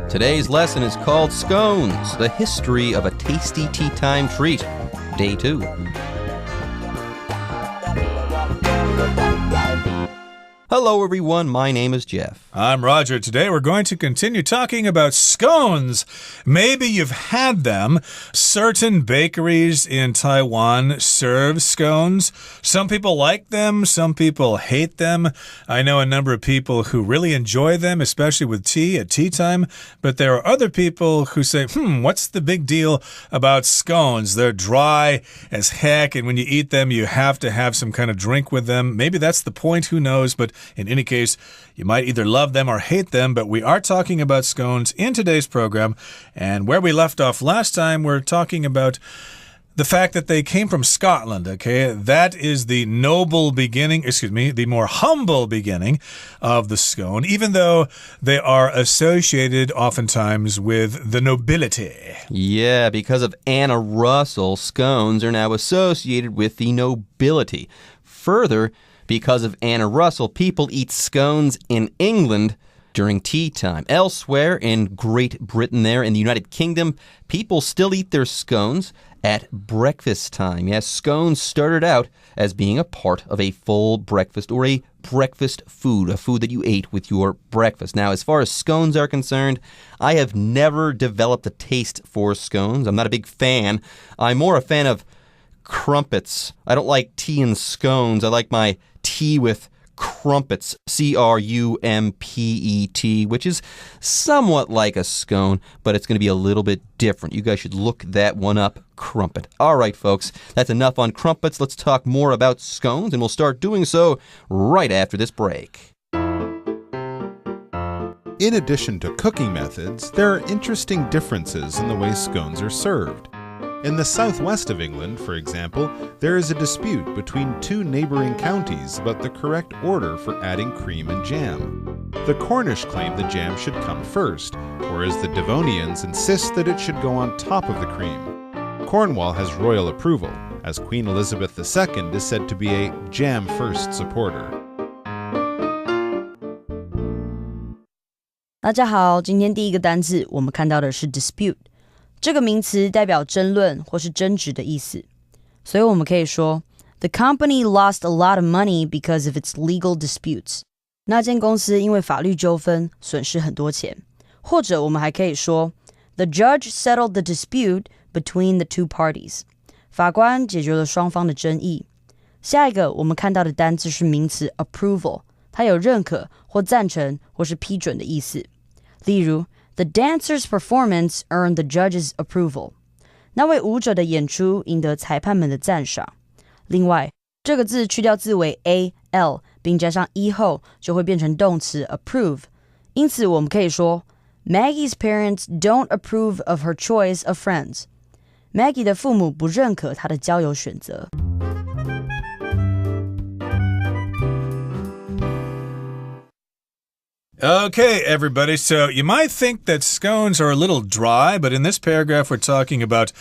Today's lesson is called Scones, the history of a tasty tea time treat. Day 2. Hello, everyone. My name is Jeff. I'm Roger. Today we're going to continue talking about scones. Maybe you've had them. Certain bakeries in Taiwan serve scones. Some people like them. Some people hate them. I know a number of people who really enjoy them, especially with tea at tea time. But there are other people who say, what's the big deal about scones? They're dry as heck, and when you eat them, you have to have some kind of drink with them. Maybe that's the point. Who knows? But in any case, you might either love them or hate them, but we are talking about scones in today's program. And where we left off last time, we're talking about the fact that they came from Scotland, okay? That is the noble beginning, the more humble beginning of the scone, even though they are associated oftentimes with the nobility. Yeah, because of Anna Russell, scones are now associated with the nobility. Further, because of Anna Russell, people eat scones in England during tea time. Elsewhere in Great Britain there in the United Kingdom, people still eat their scones at breakfast time. Yes, scones started out as being a part of a full breakfast or a breakfast food, a food that you ate with your breakfast. Now, as far as scones are concerned, I have never developed a taste for scones. I'm not a big fan. I'm more a fan of crumpets. I don't like tea and scones. I like my tea with crumpets, C-R-U-M-P-E-T, which is somewhat like a scone, but it's going to be a little bit different. You guys should look that one up, crumpet. All right, folks, that's enough on crumpets. Let's talk more about scones, and we'll start doing so right after this break. In addition to cooking methods, there are interesting differences in the way scones are served. In the southwest of England, for example, there is a dispute between two neighboring counties about the correct order for adding cream and jam. The Cornish claim the jam should come first, whereas the Devonians insist that it should go on top of the cream. Cornwall has royal approval, as Queen Elizabeth II is said to be a jam-first supporter. 大家好，今天第一个单字我们看到的是 dispute。这个名词代表争论或是争执的意思，所以我们可以说 The company lost a lot of money because of its legal disputes. 那间公司因为法律纠纷损失很多钱。或者我们还可以说 The judge settled the dispute between the two parties. 法官解决了双方的争议。下一个我们看到的单字是名词 approval， 它有认可或赞成或是批准的意思。例如The dancer's performance earned the judge's approval. 那位舞者的演出赢得裁判们的赞赏。另外，这个字去掉字尾 AL， 并加上 E 后，就会变成动词 approve。因此，我们可以说 Maggie's parents don't approve of her choice of friends. Maggie 的父母不认可她的交友选择。Okay, everybody, so you might think that scones are a little dry, but in this paragraph we're talking about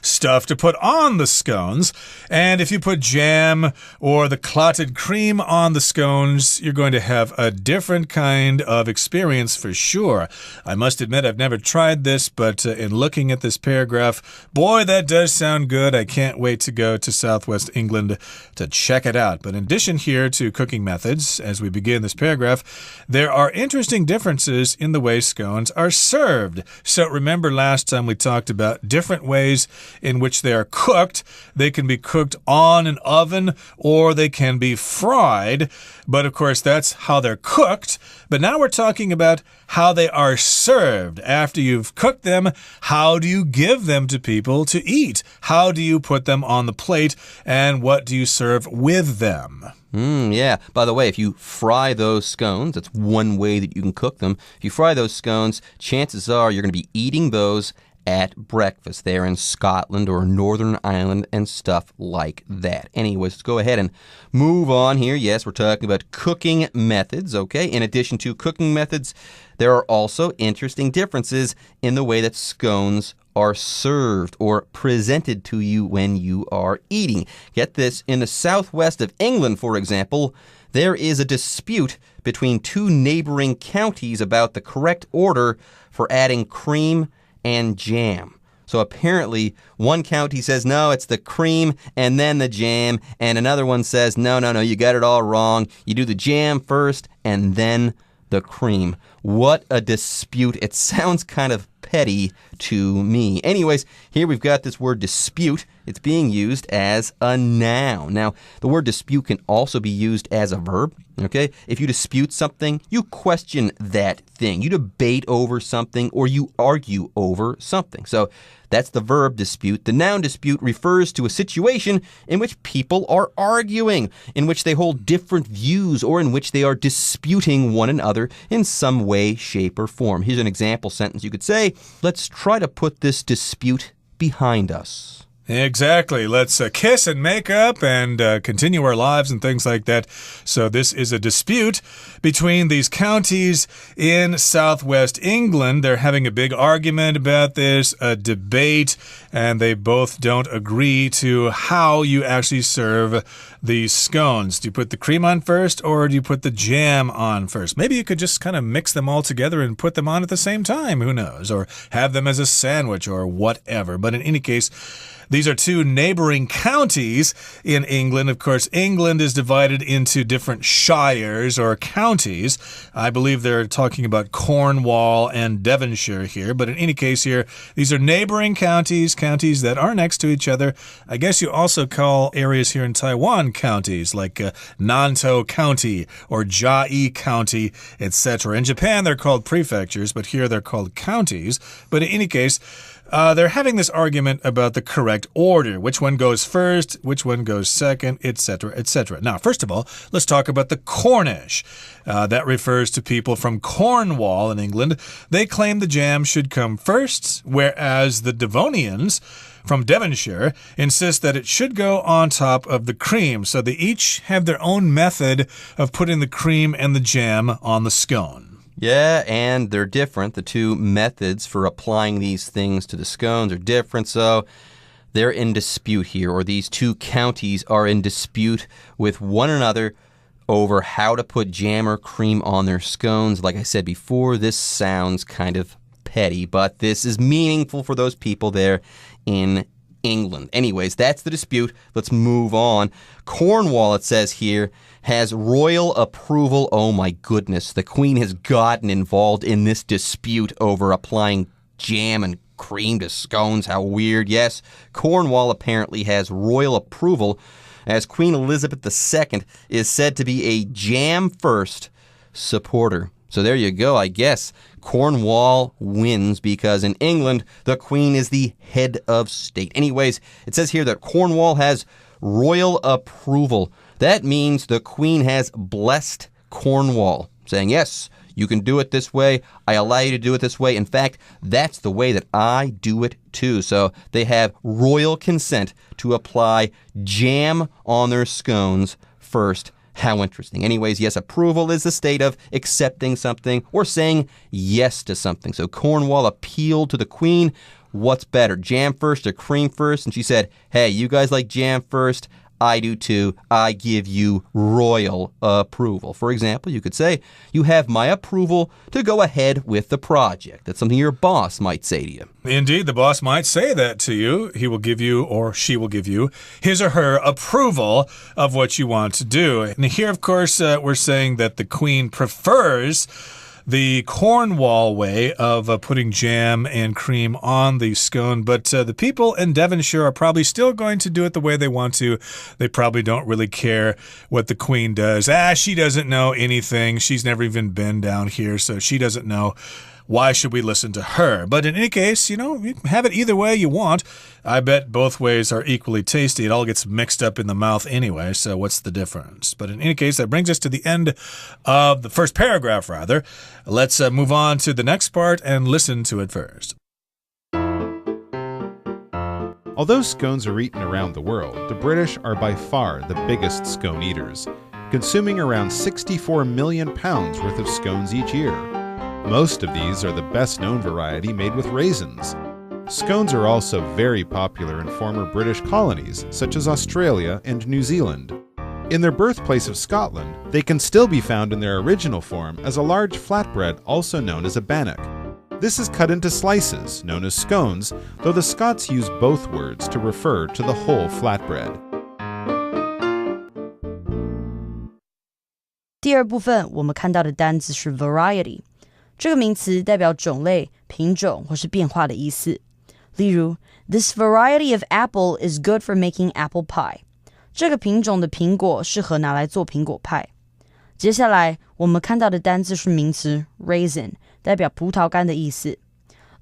stuff to put on the scones. And if you put jam or the clotted cream on the scones, you're going to have a different kind of experience for sure. I must admit I've never tried this, but in looking at this paragraph, boy, that does sound good. I can't wait to go to Southwest England to check it out. But in addition here to cooking methods, as we begin this paragraph, there are interesting differences in the way scones are served. So remember last time we talked about different ways in which they are cooked. They can be cooked on an oven or they can be fried. But of course, that's how they're cooked. But now we're talking about how they are served. After you've cooked them, how do you give them to people to eat? How do you put them on the plate? And what do you serve with them? Yeah. By the way, if you fry those scones, that's one way that you can cook them. If you fry those scones, chances are you're going to be eating those at breakfast there in Scotland or Northern Ireland and stuff like that. Anyways, let's go ahead and move on here. Yes, we're talking about cooking methods, okay? In addition to cooking methods, there are also interesting differences in the way that scones are served or presented to you when you are eating. Get this, in the southwest of England, for example, there is a dispute between two neighboring counties about the correct order for adding cream and jam. So apparently, one county says, no, it's the cream and then the jam. And another one says, no, you got it all wrong. You do the jam first and then the cream. What a dispute. It sounds kind of petty to me. Anyways, here we've got this word dispute. It's being used as a noun. Now, the word dispute can also be used as a verb. Okay? If you dispute something, you question that thing. You debate over something or you argue over something. So that's the verb dispute. The noun dispute refers to a situation in which people are arguing, in which they hold different views, or in which they are disputing one another in some way, shape, or form. Here's an example sentence. You could say, let's try to put this dispute behind us. Exactly. Let's kiss and make up and continue our lives and things like that. So this is a dispute between these counties in southwest England. They're having a big argument about this, a debate, and they both don't agree to how you actually serve these scones. Do you put the cream on first or do you put the jam on first? Maybe you could just kind of mix them all together and put them on at the same time. Who knows? Or have them as a sandwich or whatever. But in any case, these are two neighboring counties in England. Of course, England is divided into different shires or counties. I believe they're talking about Cornwall and Devonshire here. But in any case here, these are neighboring counties, counties that are next to each other. I guess you also call areas here in Taiwan counties, like Nantou County or Chiayi County, etc. In Japan, they're called prefectures, but here they're called counties. But in any case, they're having this argument about the correct order. Which one goes first, which one goes second, etc., etc. Now, first of all, let's talk about the Cornish. That refers to people from Cornwall in England. They claim the jam should come first, whereas the Devonians from Devonshire insist that it should go on top of the cream. So they each have their own method of putting the cream and the jam on the scone. Yeah, and they're different. The two methods for applying these things to the scones are different, so they're in dispute here, or these two counties are in dispute with one another over how to put jam or cream on their scones. Like I said before, this sounds kind of petty, but this is meaningful for those people there in England. Anyways, that's the dispute. Let's move on. Cornwall, it says here, has royal approval. Oh my goodness, the Queen has gotten involved in this dispute over applying jam and cream to scones. How weird. Yes, Cornwall apparently has royal approval, as Queen Elizabeth II is said to be a jam-first supporter. So there you go, I guess. Cornwall wins because in England, the Queen is the head of state. Anyways, it says here that Cornwall has royal approval. That means the Queen has blessed Cornwall, saying, yes, you can do it this way. I allow you to do it this way. In fact, that's the way that I do it too. So they have royal consent to apply jam on their scones first. How interesting. Anyways, yes, approval is the state of accepting something or saying yes to something. So Cornwall appealed to the Queen. What's better, jam first or cream first? And she said, hey, you guys like jam first? I do too. I give you royal approval. For example, you could say, you have my approval to go ahead with the project. That's something your boss might say to you. Indeed, the boss might say that to you. He will give you, or she will give you, his or her approval of what you want to do. And here, of course, we're saying that the Queen prefers the Cornwall way of putting jam and cream on the scone. But the people in Devonshire are probably still going to do it the way they want to. They probably don't really care what the Queen does. She doesn't know anything. She's never even been down here, so she doesn't know. Why should we listen to her? But in any case, you know, you have it either way you want. I bet both ways are equally tasty. It all gets mixed up in the mouth anyway, so what's the difference? But in any case, that brings us to the end of the first paragraph, rather. Let's move on to the next part and listen to it first. Although scones are eaten around the world, the British are by far the biggest scone eaters, consuming around 64 million pounds worth of scones each year. Most of these are the best-known variety made with raisins. Scones are also very popular in former British colonies, such as Australia and New Zealand. In their birthplace of Scotland, they can still be found in their original form as a large flatbread also known as a bannock. This is cut into slices, known as scones, though the Scots use both words to refer to the whole flatbread. 第二部分我们看到的单字是 variety， 这个名词代表种类、品种或是变化的意思。例如 This variety of apple is good for making apple pie. 这个品种的苹果适合拿来做苹果派。接下来我们看到的单字是名词 raisin， 代表葡萄干的意思。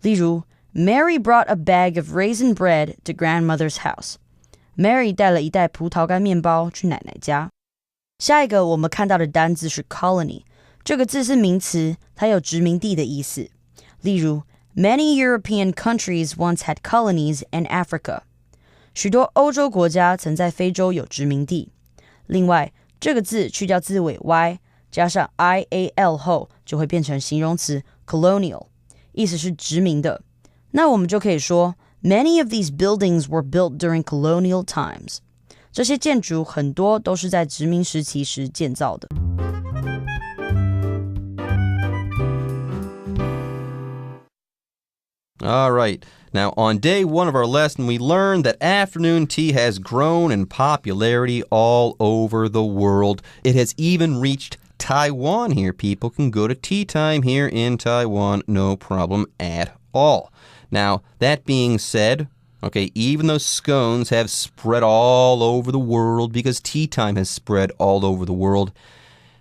例如 Mary brought a bag of raisin bread to grandmother's house. Mary 带了一袋葡萄干面包去奶奶家。下一个我们看到的单字是 colony， 这个字是名词，它有殖民地的意思。例如 Many European countries once had colonies in Africa. 许多欧洲国家曾在非洲有殖民地。另外，这个字去掉字尾 y， 加上 ial 后，就会变成形容词 colonial， 意思是殖民的。那我们就可以说 Many of these buildings were built during colonial times. 这些建筑很多都是在殖民时期时建造的。All right. Now, on day one of our lesson, we learned that afternoon tea has grown in popularity all over the world. It has even reached Taiwan here. People can go to tea time here in Taiwan, no problem at all. Now, that being said, okay, even though scones have spread all over the world because tea time has spread all over the world,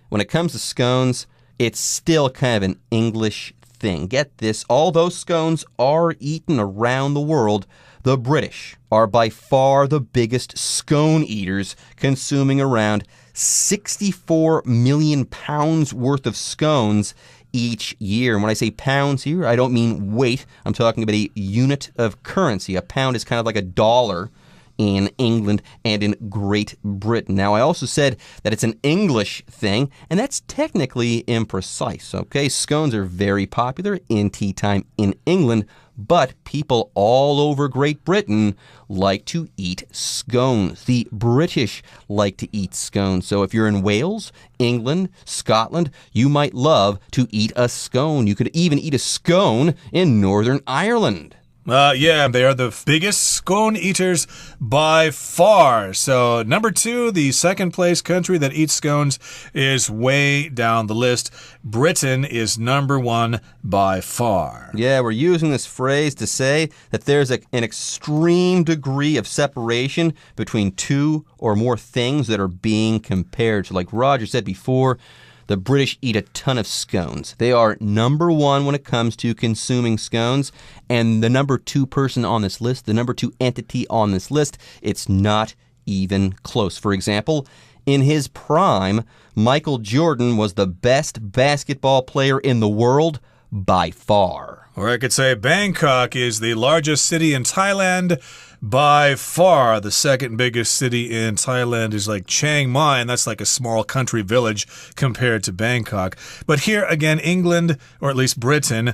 when it comes to scones, it's still kind of an English thing. Get this, although scones are eaten around the world, the British are by far the biggest scone eaters, consuming around 64 million pounds worth of scones each year. And when I say pounds here, I don't mean weight. I'm talking about a unit of currency. A pound is kind of like a dollar in England and in Great Britain. Now, I also said that it's an English thing, and that's technically imprecise, okay? Scones are very popular in tea time in England, but people all over Great Britain like to eat scones. The British like to eat scones. So if you're in Wales, England, Scotland, you might love to eat a scone. You could even eat a scone in Northern Ireland. Yeah, they are the biggest scone eaters by far. So, number 2, the second place country that eats scones is way down the list. Britain is number 1 by far. Yeah, we're using this phrase to say that there's an extreme degree of separation between two or more things that are being compared. So, like Roger said before, the British eat a ton of scones. They are number 1 when it comes to consuming scones. And the number 2 person on this list, the number 2 entity on this list, it's not even close. For example, in his prime, Michael Jordan was the best basketball player in the world by far. Or I could say Bangkok is the largest city in Thailand by far. The second biggest city in Thailand is like Chiang Mai, and that's like a small country village compared to Bangkok. But here again, England, or at least Britain,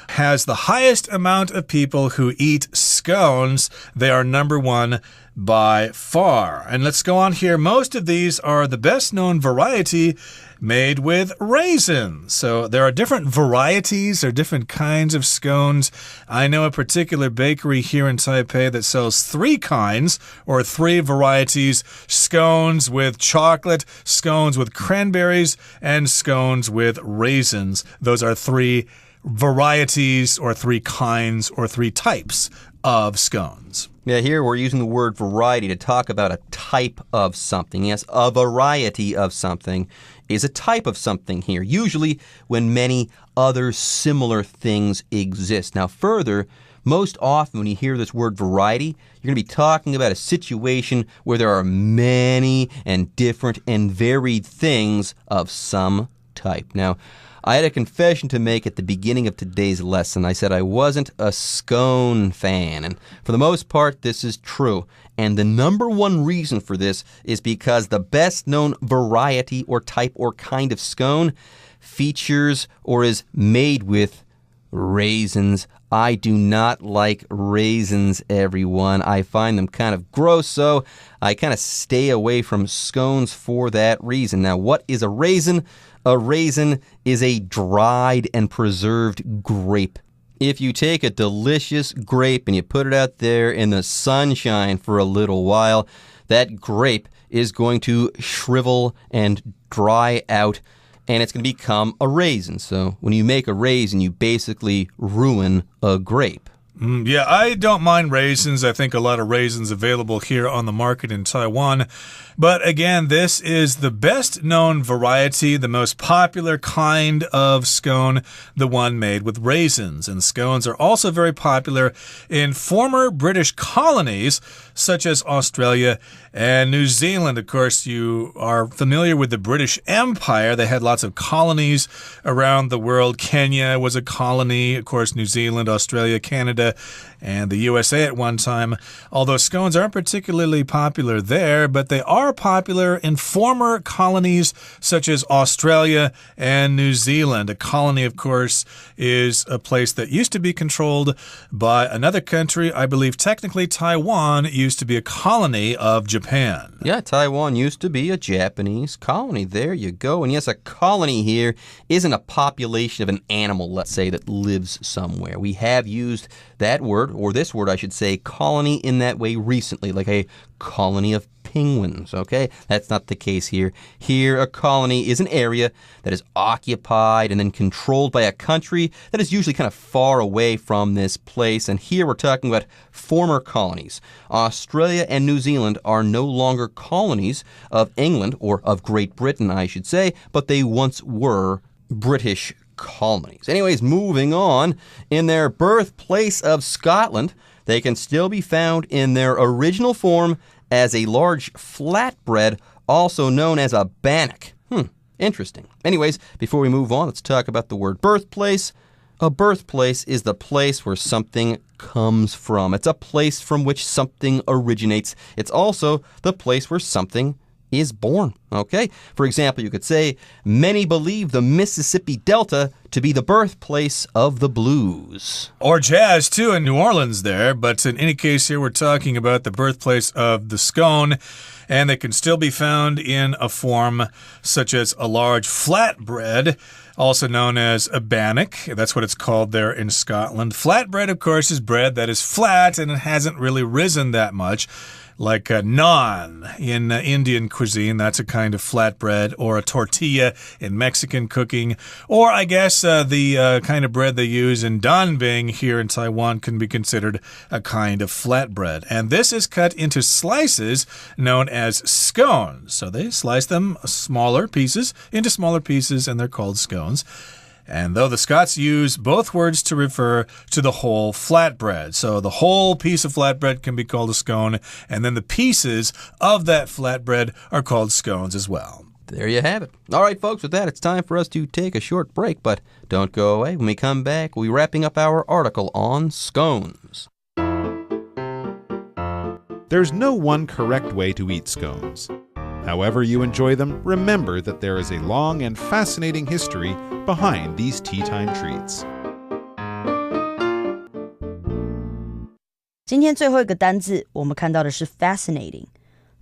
has the highest amount of people who eat scones. They are number 1 by far. And let's go on here. Most of these are the best known variety made with raisins. So there are different varieties or different kinds of scones. I know a particular bakery here in Taipei that sells 3 kinds or 3 varieties: scones with chocolate, scones with cranberries, and scones with raisins. Those are 3 varieties or 3 kinds or 3 types of scones. Yeah, here we're using the word variety to talk about a type of something. Yes, a variety of something is a type of something here, usually when many other similar things exist. Now, further, most often when you hear this word variety, you're going to be talking about a situation where there are many and different and varied things of some type. Now, I had a confession to make at the beginning of today's lesson. I said I wasn't a scone fan, and for the most part, this is true. And the number 1 reason for this is because the best-known variety or type or kind of scone features or is made with raisins I do not like raisins, everyone. I find them kind of gross, so I kind of stay away from scones for that reason. Now, what is a raisin? A raisin is a dried and preserved grape. If you take a delicious grape and you put it out there in the sunshine for a little while, that grape is going to shrivel and dry out, and it's going to become a raisin. So when you make a raisin, you basically ruin a grape. Yeah, I don't mind raisins. I think a lot of raisins available here on the market in Taiwan. But again, this is the best known variety, the most popular kind of scone, the one made with raisins. And scones are also very popular in former British colonies, such as Australia and New Zealand. Of course, you are familiar with the British Empire. They had lots of colonies around the world. Kenya was a colony, of course, New Zealand, Australia, Canada, and the USA at one time. Although scones aren't particularly popular there, but they are popular in former colonies such as Australia and New Zealand. A colony, of course, is a place that used to be controlled by another country. I believe technically Taiwan used to be a colony of Japan. Yeah, Taiwan used to be a Japanese colony. There you go. And yes, a colony here isn't a population of an animal, let's say, that lives somewhere. We have used that word, or this word, I should say, colony in that way recently, like a colony of penguins, okay? That's not the case here. Here, a colony is an area that is occupied and then controlled by a country that is usually kind of far away from this place. And here we're talking about former colonies. Australia and New Zealand are no longer colonies of England, or of Great Britain, I should say, but they once were British colonies. Anyways, moving on. In their birthplace of Scotland, they can still be found in their original form as a large flatbread, also known as a bannock. Interesting. Anyways, before we move on, let's talk about the word birthplace. A birthplace is the place where something comes from. It's a place from which something originates. It's also the place where something is born, okay? For example, you could say, many believe the Mississippi Delta to be the birthplace of the blues. Or jazz, too, in New Orleans there. But in any case, here we're talking about the birthplace of the scone, and they can still be found in a form such as a large flatbread, also known as a bannock. That's what it's called there in Scotland. Flatbread, of course, is bread that is flat, and it hasn't really risen that much. Like a naan in Indian cuisine, that's a kind of flatbread, or a tortilla in Mexican cooking, or I guess the kind of bread they use in danbing here in Taiwan can be considered a kind of flatbread. And this is cut into slices known as scones. So they slice them into smaller pieces, and they're called scones. And though the Scots use both words to refer to the whole flatbread. So the whole piece of flatbread can be called a scone, and then the pieces of that flatbread are called scones as well. There you have it. All right, folks, with that, it's time for us to take a short break, but don't go away. When we come back, we'll be wrapping up our article on scones. There's no one correct way to eat scones. However you enjoy them, remember that there is a long and fascinating history behind these tea time treats. 今天最后一个单字，我们看到的是 fascinating。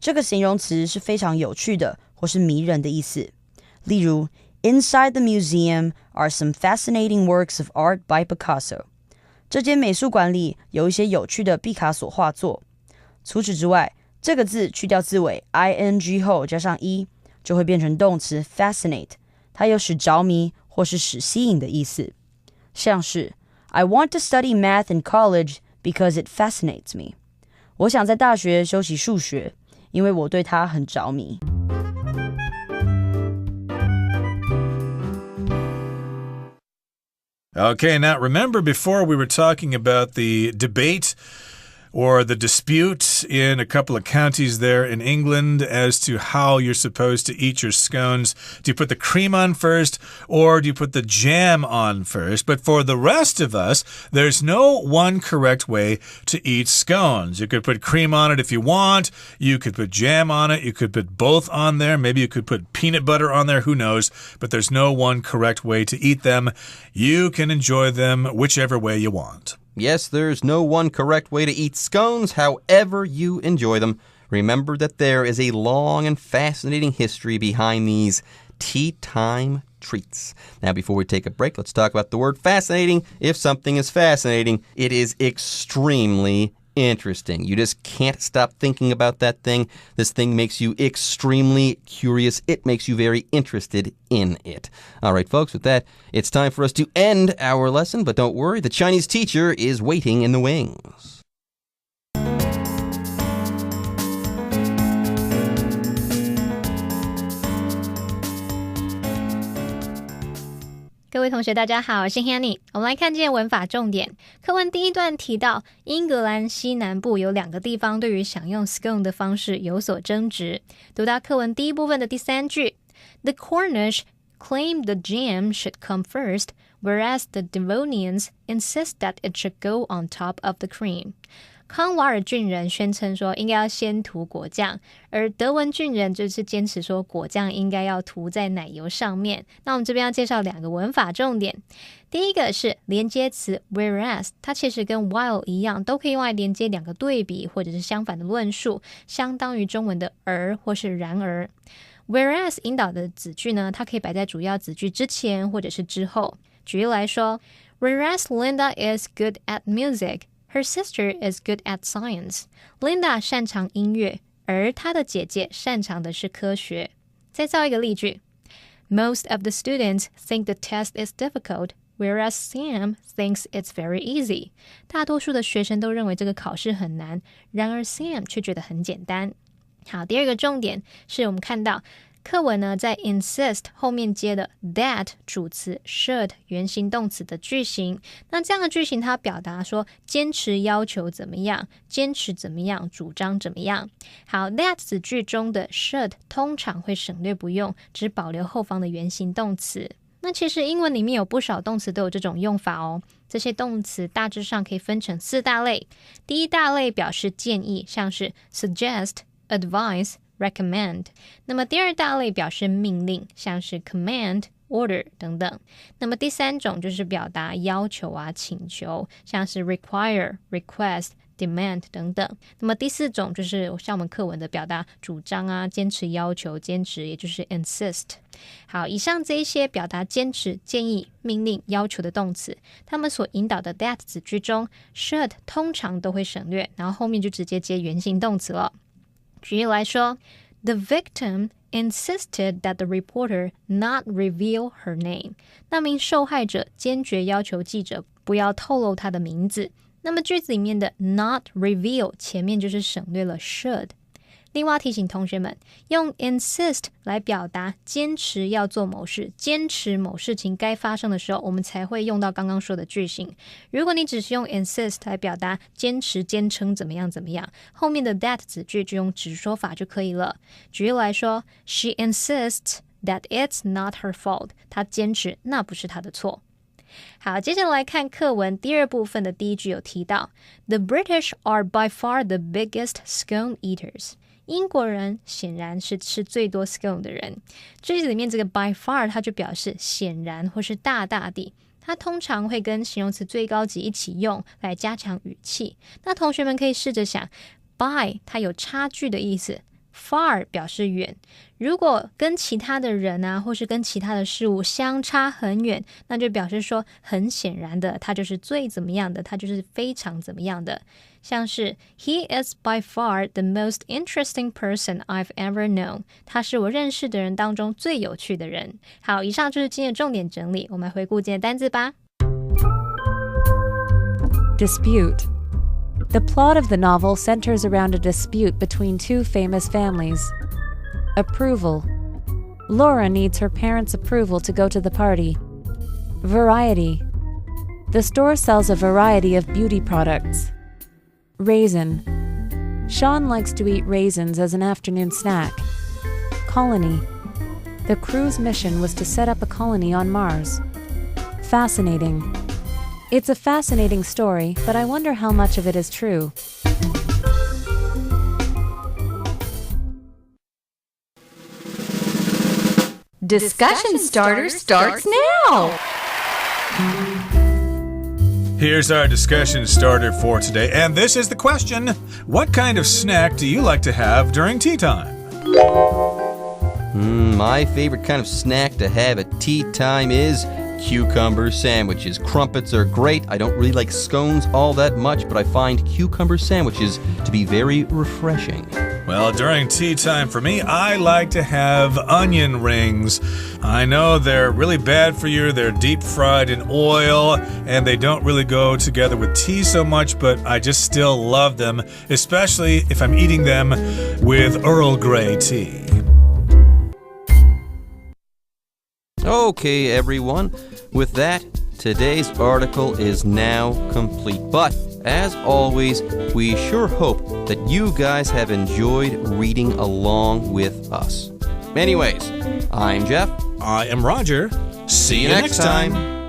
这个形容词是非常有趣的，或是迷人的意思。例如 Inside the museum are some fascinating works of art by Picasso. 这间美术馆里有一些有趣的毕卡索画作。除此之外，这个字去掉字尾 ing 后加上 e， 就会变成动词 fascinate， 它有使着迷或是使吸引的意思。像是 I want to study math in college because it fascinates me. 我想在大学修习数学，因为我对它很着迷。Okay, now remember before we were talking about the debate or the dispute in a couple of counties there in England as to how you're supposed to eat your scones. Do you put the cream on first, or do you put the jam on first? But for the rest of us, there's no one correct way to eat scones. You could put cream on it if you want. You could put jam on it. You could put both on there. Maybe you could put peanut butter on there. Who knows? But there's no one correct way to eat them. You can enjoy them whichever way you want. Yes, there's no one correct way to eat scones, however you enjoy them. Remember that there is a long and fascinating history behind these tea time treats. Now, before we take a break, let's talk about the word fascinating. If something is fascinating, it is extremely interesting. You just can't stop thinking about that thing. This thing makes you extremely curious. It makes you very interested in it. All right, folks, with that, it's time for us to end our lesson. But don't worry, the Chinese teacher is waiting in the wings. 各位同学大家好，我是 Hanny。 我们来看今天文法重点。课文第一段提到英格兰西南部有2个地方对于享用 scone 的方式有所争执。读到课文第一部分的第3句， The Cornish claimed the jam should come first, whereas the Devonians insist that it should go on top of the cream. 康瓦尔郡人宣称说应该要先涂果酱，而德文郡人就是坚持说果酱应该要涂在奶油上面。那我们这边要介绍2个文法重点。第一个是连接词 whereas， 它其实跟 while 一样，都可以用来连接2个对比或者是相反的论述，相当于中文的而或是然而。whereas 引导的子句呢，它可以摆在主要子句之前或者是之后。举例来说， Whereas Linda is good at music,Her sister is good at science. Linda 擅长音乐，而她的姐姐擅长的是科学。再造一个例句 Most of the students think the test is difficult, whereas Sam thinks it's very easy. 大多数的学生都认为这个考试很难，然而 Sam 却觉得很简单。好，第二个重点是我们看到课文呢，在 insist 后面接的 that 主词 should 原形动词的句型。那这样的句型它表达说坚持要求怎么样，坚持怎么样，主张怎么样。好， that 子句中的 should 通常会省略不用，只保留后方的原形动词。那其实英文里面有不少动词都有这种用法哦。这些动词大致上可以分成4大类。第一大类表示建议，像是 suggest, advise,recommend。 那么第2大类表示命令，像是 command, order 等等。那么第3种就是表达要求啊、请求，像是 require, request, demand 等等。那么第4种就是像我们课文的表达主张啊、坚持要求、坚持，也就是 insist。 好，以上这一些表达坚持、建议、命令、要求的动词，它们所引导的 that 子句中 should 通常都会省略，然后后面就直接接原形动词了。举例来说， The victim insisted that the reporter not reveal her name. 那名受害者坚决要求记者不要透露她的名字。那么句子里面的 not reveal 前面就是省略了 should。另外提醒同学们，用 insist 来表达坚持要做某事，坚持某事情该发生的时候，我们才会用到刚刚说的句型。如果你只是用 insist 来表达坚持、坚称怎么样怎么样，后面的 that 子句就用指说法就可以了。举例来说， She insists that it's not her fault. 她坚持那不是她的错。好，接着来看课文第2部分的第1句有提到 The British are by far the biggest scone eaters. 英国人显然是吃最多 scone 的人。句子里面这个 by far 它就表示显然或是大大地，它通常会跟形容词最高级一起用来加强语气。那同学们可以试着想， by 它有差距的意思， far 表示远。如果跟其他的人啊，或是跟其他的事物相差很远，那就表示说很显然的，它就是最怎么样的，它就是非常怎么样的。像是 He is by far the most interesting person I've ever known. 他是我认识的人当中最有趣的人。好，以上就是今天的重点整理，我们来回顾今天的单字吧。Dispute. The plot of the novel centers around a dispute between 2 famous families. Approval. Laura needs her parents' approval to go to the party. Variety. The store sells a variety of beauty products. Raisin. Sean likes to eat raisins as an afternoon snack. Colony. The crew's mission was to set up a colony on Mars. Fascinating. It's a fascinating story, but I wonder how much of it is true. Discussion Starter starts now! Here's our discussion starter for today, and this is the question. What kind of snack do you like to have during tea time? My favorite kind of snack to have at tea time is cucumber sandwiches. Crumpets are great. I don't really like scones all that much, but I find cucumber sandwiches to be very refreshing. Well, during tea time for me, I like to have onion rings. I know they're really bad for you. They're deep fried in oil, and they don't really go together with tea so much, but I just still love them, especially if I'm eating them with Earl Grey tea. Okay, everyone. With that, today's article is now complete. But, as always, we sure hope that you guys have enjoyed reading along with us. Anyways, I'm Jeff. I am Roger. See you next time.